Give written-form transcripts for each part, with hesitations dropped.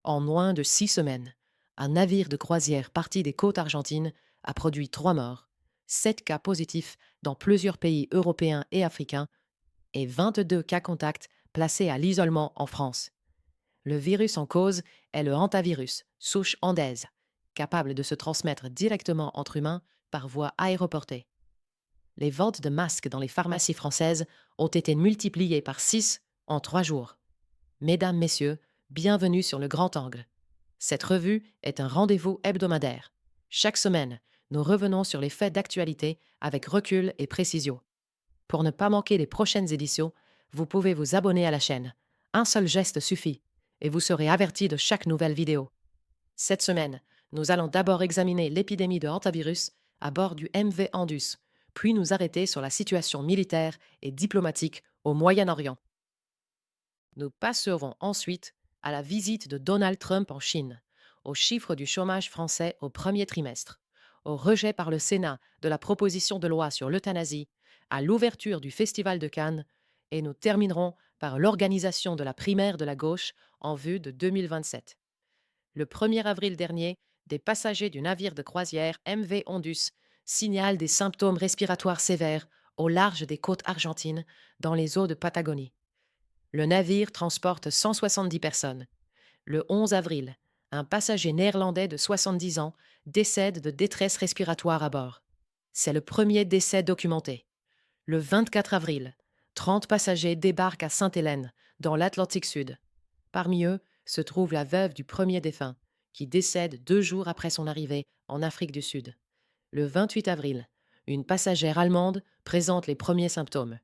En moins de 6 semaines, un navire de croisière parti des côtes argentines a produit 3 morts, 7 cas positifs dans plusieurs pays européens et africains et 22 cas contacts placés à l'isolement en France. Le virus en cause est le hantavirus, souche andaise, capable de se transmettre directement entre humains par voie aéroportée. Les ventes de masques dans les pharmacies françaises ont été multipliées par 6 en 3 jours. Mesdames, Messieurs, bienvenue sur le Grand Angle. Cette revue est un rendez-vous hebdomadaire. Chaque semaine, nous revenons sur les faits d'actualité avec recul et précision. Pour ne pas manquer les prochaines éditions, vous pouvez vous abonner à la chaîne. Un seul geste suffit et vous serez averti de chaque nouvelle vidéo. Cette semaine, nous allons d'abord examiner l'épidémie de hantavirus à bord du MV Andus, puis nous arrêter sur la situation militaire et diplomatique au Moyen-Orient. Nous passerons ensuite à la visite de Donald Trump en Chine, aux chiffres du chômage français au premier trimestre, au rejet par le Sénat de la proposition de loi sur l'euthanasie, à l'ouverture du Festival de Cannes, et nous terminerons par l'organisation de la primaire de la gauche en vue de 2027. Le 1er avril dernier, des passagers du navire de croisière MV Ondus signalent des symptômes respiratoires sévères au large des côtes argentines dans les eaux de Patagonie. Le navire transporte 170 personnes. Le 11 avril, un passager néerlandais de 70 ans décède de détresse respiratoire à bord. C'est le premier décès documenté. Le 24 avril, 30 passagers débarquent à Sainte-Hélène, dans l'Atlantique Sud. Parmi eux se trouve la veuve du premier défunt, qui décède 2 jours après son arrivée en Afrique du Sud. Le 28 avril, une passagère allemande présente les premiers symptômes.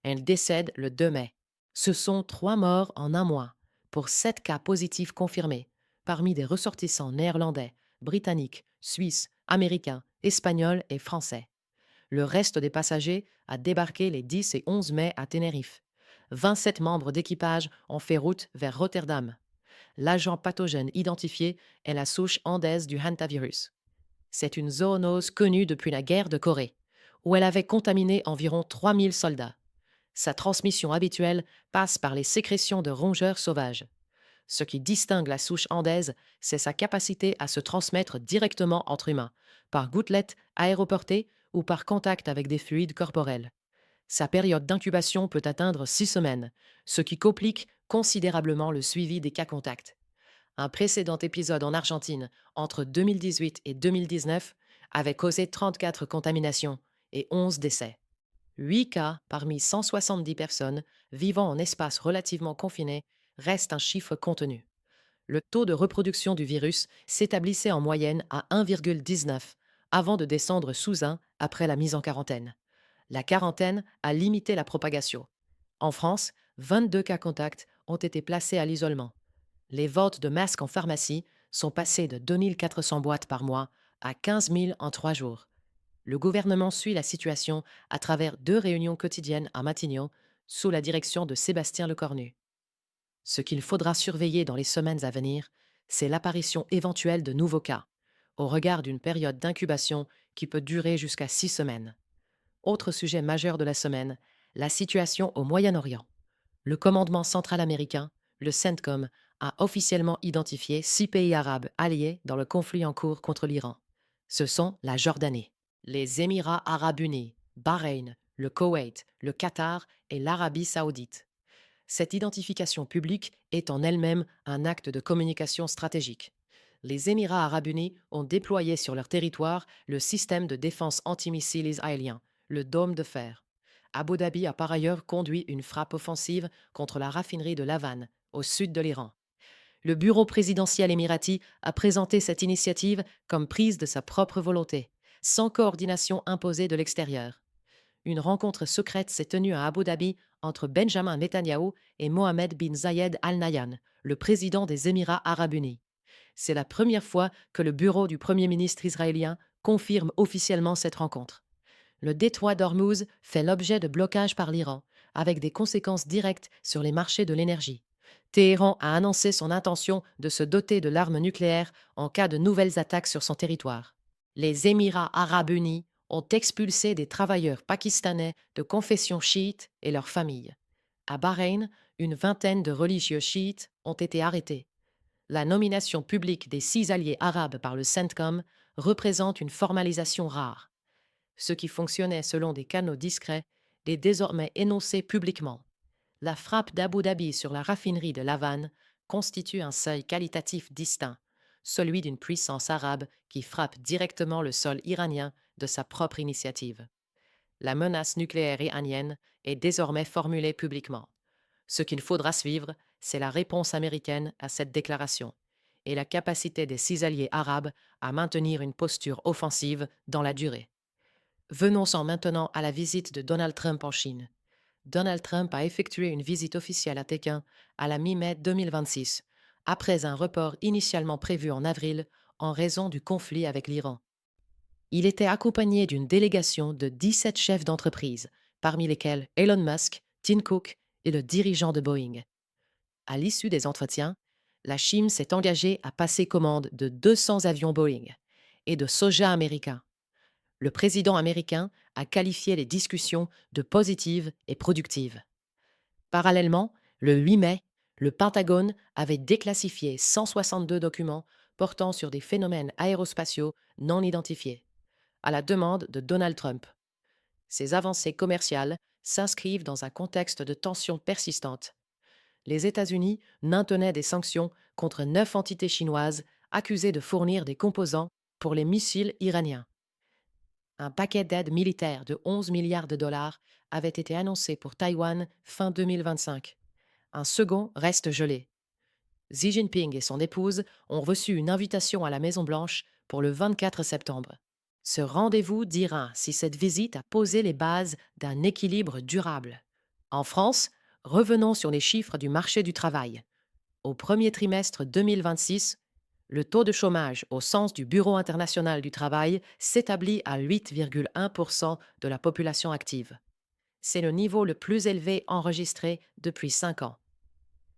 Elle décède le 2 mai. Ce sont 3 morts en un mois, pour 7 cas positifs confirmés, parmi des ressortissants néerlandais, britanniques, suisses, américains, espagnols et français. Le reste des passagers a débarqué les 10 et 11 mai à Tenerife. 27 membres d'équipage ont fait route vers Rotterdam. L'agent pathogène identifié est la souche andaise du hantavirus. C'est une zoonose connue depuis la guerre de Corée, où elle avait contaminé environ 3000 soldats. Sa transmission habituelle passe par les sécrétions de rongeurs sauvages. Ce qui distingue la souche andaise, c'est sa capacité à se transmettre directement entre humains, par gouttelettes aéroportées ou par contact avec des fluides corporels. Sa période d'incubation peut atteindre 6 semaines, ce qui complique considérablement le suivi des cas contacts. Un précédent épisode en Argentine, entre 2018 et 2019, avait causé 34 contaminations et 11 décès. 8 cas parmi 170 personnes vivant en espace relativement confiné reste un chiffre contenu. Le taux de reproduction du virus s'établissait en moyenne à 1,19 avant de descendre sous 1 après la mise en quarantaine. La quarantaine a limité la propagation. En France, 22 cas contacts ont été placés à l'isolement. Les ventes de masques en pharmacie sont passées de 2400 boîtes par mois à 15 000 en 3 jours. Le gouvernement suit la situation à travers 2 réunions quotidiennes à Matignon, sous la direction de Sébastien Lecornu. Ce qu'il faudra surveiller dans les semaines à venir, c'est l'apparition éventuelle de nouveaux cas, au regard d'une période d'incubation qui peut durer jusqu'à 6 semaines. Autre sujet majeur de la semaine, la situation au Moyen-Orient. Le commandement central américain, le CENTCOM, a officiellement identifié 6 pays arabes alliés dans le conflit en cours contre l'Iran. Ce sont la Jordanie, les Émirats arabes unis, Bahreïn, le Koweït, le Qatar et l'Arabie saoudite. Cette identification publique est en elle-même un acte de communication stratégique. Les Émirats arabes unis ont déployé sur leur territoire le système de défense antimissile israélien, le Dôme de fer. Abu Dhabi a par ailleurs conduit une frappe offensive contre la raffinerie de Lavan, au sud de l'Iran. Le bureau présidentiel émirati a présenté cette initiative comme prise de sa propre volonté, sans coordination imposée de l'extérieur. Une rencontre secrète s'est tenue à Abu Dhabi entre Benjamin Netanyahou et Mohamed bin Zayed Al Nahyan, le président des Émirats arabes unis. C'est la première fois que le bureau du Premier ministre israélien confirme officiellement cette rencontre. Le détroit d'Ormuz fait l'objet de blocages par l'Iran, avec des conséquences directes sur les marchés de l'énergie. Téhéran a annoncé son intention de se doter de l'arme nucléaire en cas de nouvelles attaques sur son territoire. Les Émirats arabes unis ont expulsé des travailleurs pakistanais de confession chiite et leurs familles. À Bahreïn, une vingtaine de religieux chiites ont été arrêtés. La nomination publique des 6 alliés arabes par le CENTCOM représente une formalisation rare. Ce qui fonctionnait selon des canaux discrets est désormais énoncé publiquement. La frappe d'Abu Dhabi sur la raffinerie de l'Havane constitue un seuil qualitatif distinct, celui d'une puissance arabe qui frappe directement le sol iranien de sa propre initiative. La menace nucléaire iranienne est désormais formulée publiquement. Ce qu'il faudra suivre, c'est la réponse américaine à cette déclaration et la capacité des 6 alliés arabes à maintenir une posture offensive dans la durée. Venons-en maintenant à la visite de Donald Trump en Chine. Donald Trump a effectué une visite officielle à Pékin à la mi-mai 2026, après un report initialement prévu en avril en raison du conflit avec l'Iran. Il était accompagné d'une délégation de 17 chefs d'entreprise, parmi lesquels Elon Musk, Tim Cook et le dirigeant de Boeing. À l'issue des entretiens, la Chine s'est engagée à passer commande de 200 avions Boeing et de soja américain. Le président américain a qualifié les discussions de positives et productives. Parallèlement, le 8 mai, le Pentagone avait déclassifié 162 documents portant sur des phénomènes aérospatiaux non identifiés, à la demande de Donald Trump. Ces avancées commerciales s'inscrivent dans un contexte de tensions persistantes. Les États-Unis maintenaient des sanctions contre 9 entités chinoises accusées de fournir des composants pour les missiles iraniens. Un paquet d'aide militaire de 11 milliards de dollars avait été annoncé pour Taïwan fin 2025. Un second reste gelé. Xi Jinping et son épouse ont reçu une invitation à la Maison-Blanche pour le 24 septembre. Ce rendez-vous dira si cette visite a posé les bases d'un équilibre durable. En France, revenons sur les chiffres du marché du travail. Au premier trimestre 2026, le taux de chômage au sens du Bureau international du travail s'établit à 8,1% de la population active. C'est le niveau le plus élevé enregistré depuis 5 ans.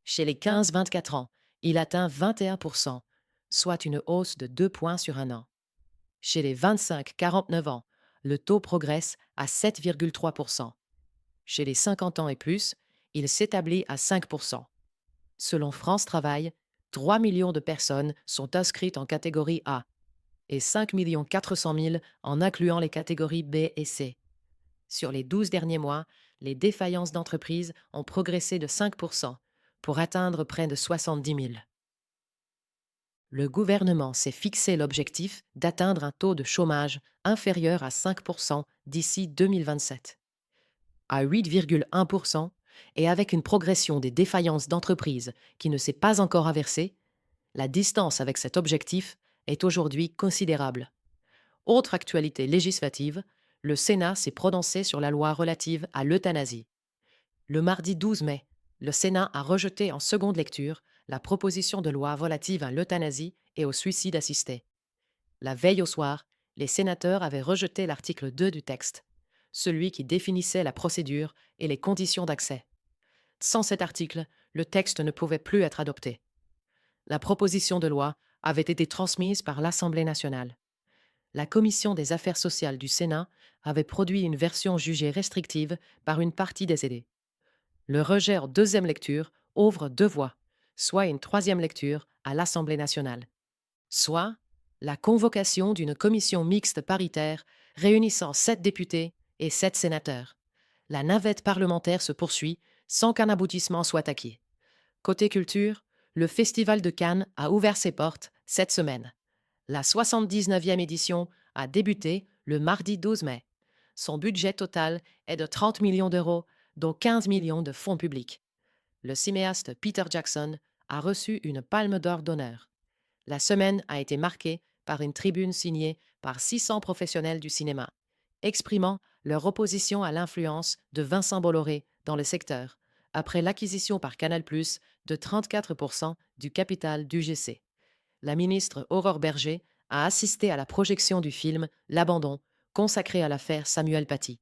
Chez les 15-24 ans, il atteint 21%, soit une hausse de 2 points sur un an. Chez les 25-49 ans, le taux progresse à 7,3%. Chez les 50 ans et plus, il s'établit à 5%. Selon France Travail, 3 millions de personnes sont inscrites en catégorie A et 5 400 000 en incluant les catégories B et C. Sur les 12 derniers mois, les défaillances d'entreprises ont progressé de 5% pour atteindre près de 70 000. Le gouvernement s'est fixé l'objectif d'atteindre un taux de chômage inférieur à 5% d'ici 2027. À 8,1%, et avec une progression des défaillances d'entreprises qui ne s'est pas encore inversée, la distance avec cet objectif est aujourd'hui considérable. Autre actualité législative, le Sénat s'est prononcé sur la loi relative à l'euthanasie. Le mardi 12 mai, le Sénat a rejeté en seconde lecture la proposition de loi relative à l'euthanasie et au suicide assisté. La veille au soir, les sénateurs avaient rejeté l'article 2 du texte, celui qui définissait la procédure et les conditions d'accès. Sans cet article, le texte ne pouvait plus être adopté. La proposition de loi avait été transmise par l'Assemblée nationale. La Commission des affaires sociales du Sénat avait produit une version jugée restrictive par une partie des aidés. Le rejet en deuxième lecture ouvre 2 voies, soit une troisième lecture à l'Assemblée nationale, soit la convocation d'une commission mixte paritaire réunissant 7 députés et 7 sénateurs. La navette parlementaire se poursuit sans qu'un aboutissement soit acquis. Côté culture, le Festival de Cannes a ouvert ses portes cette semaine. La 79e édition a débuté le mardi 12 mai. Son budget total est de 30 millions d'euros, dont 15 millions de fonds publics. Le cinéaste Peter Jackson a reçu une palme d'or d'honneur. La semaine a été marquée par une tribune signée par 600 professionnels du cinéma, exprimant leur opposition à l'influence de Vincent Bolloré dans le secteur, après l'acquisition par Canal+ de 34% du capital d'UGC. La ministre Aurore Berger a assisté à la projection du film L'Abandon, consacré à l'affaire Samuel Paty.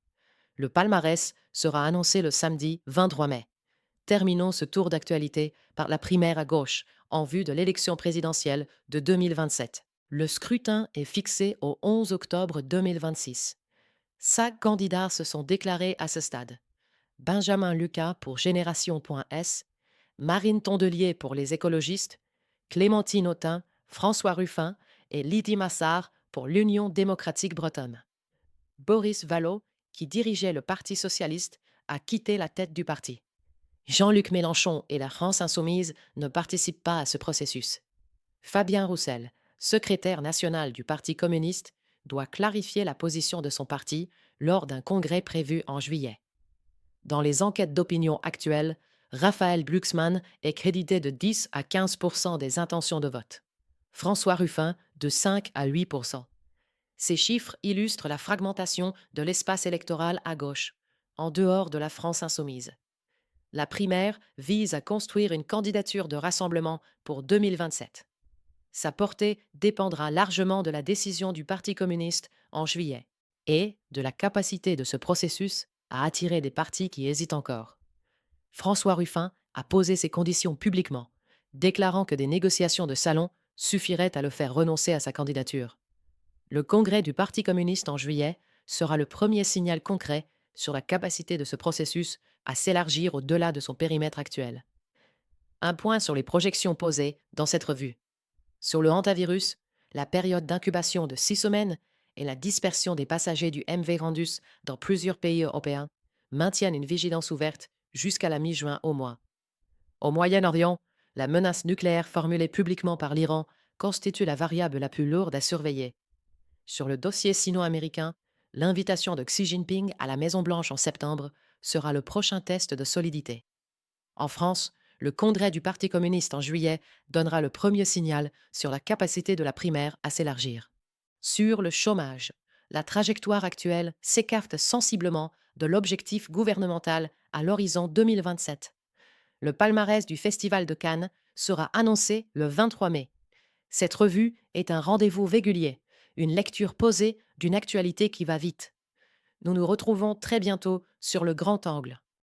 Le palmarès sera annoncé le samedi 23 mai. Terminons ce tour d'actualité par la primaire à gauche, en vue de l'élection présidentielle de 2027. Le scrutin est fixé au 11 octobre 2026. 5 candidats se sont déclarés à ce stade. Benjamin Lucas pour Génération.s, Marine Tondelier pour les écologistes, Clémentine Autain, François Ruffin et Lydie Massard pour l'Union démocratique bretonne. Boris Vallaud, qui dirigeait le Parti socialiste, a quitté la tête du parti. Jean-Luc Mélenchon et la France insoumise ne participent pas à ce processus. Fabien Roussel, secrétaire national du Parti communiste, doit clarifier la position de son parti lors d'un congrès prévu en juillet. Dans les enquêtes d'opinion actuelles, Raphaël Glucksmann est crédité de 10 à 15% des intentions de vote. François Ruffin de 5 à 8%. Ces chiffres illustrent la fragmentation de l'espace électoral à gauche, en dehors de la France insoumise. La primaire vise à construire une candidature de rassemblement pour 2027. Sa portée dépendra largement de la décision du Parti communiste en juillet et de la capacité de ce processus à attirer des partis qui hésitent encore. François Ruffin a posé ses conditions publiquement, déclarant que des négociations de salon suffiraient à le faire renoncer à sa candidature. Le congrès du Parti communiste en juillet sera le premier signal concret sur la capacité de ce processus à s'élargir au-delà de son périmètre actuel. Un point sur les projections posées dans cette revue. Sur le hantavirus, la période d'incubation de 6 semaines et la dispersion des passagers du MV Randus dans plusieurs pays européens maintiennent une vigilance ouverte jusqu'à la mi-juin au moins. Au Moyen-Orient, la menace nucléaire formulée publiquement par l'Iran constitue la variable la plus lourde à surveiller. Sur le dossier sino-américain, l'invitation de Xi Jinping à la Maison-Blanche en septembre sera le prochain test de solidité. En France, le congrès du Parti communiste en juillet donnera le premier signal sur la capacité de la primaire à s'élargir. Sur le chômage, la trajectoire actuelle s'écarte sensiblement de l'objectif gouvernemental à l'horizon 2027. Le palmarès du Festival de Cannes sera annoncé le 23 mai. Cette revue est un rendez-vous régulier, une lecture posée d'une actualité qui va vite. Nous nous retrouvons très bientôt sur le grand angle.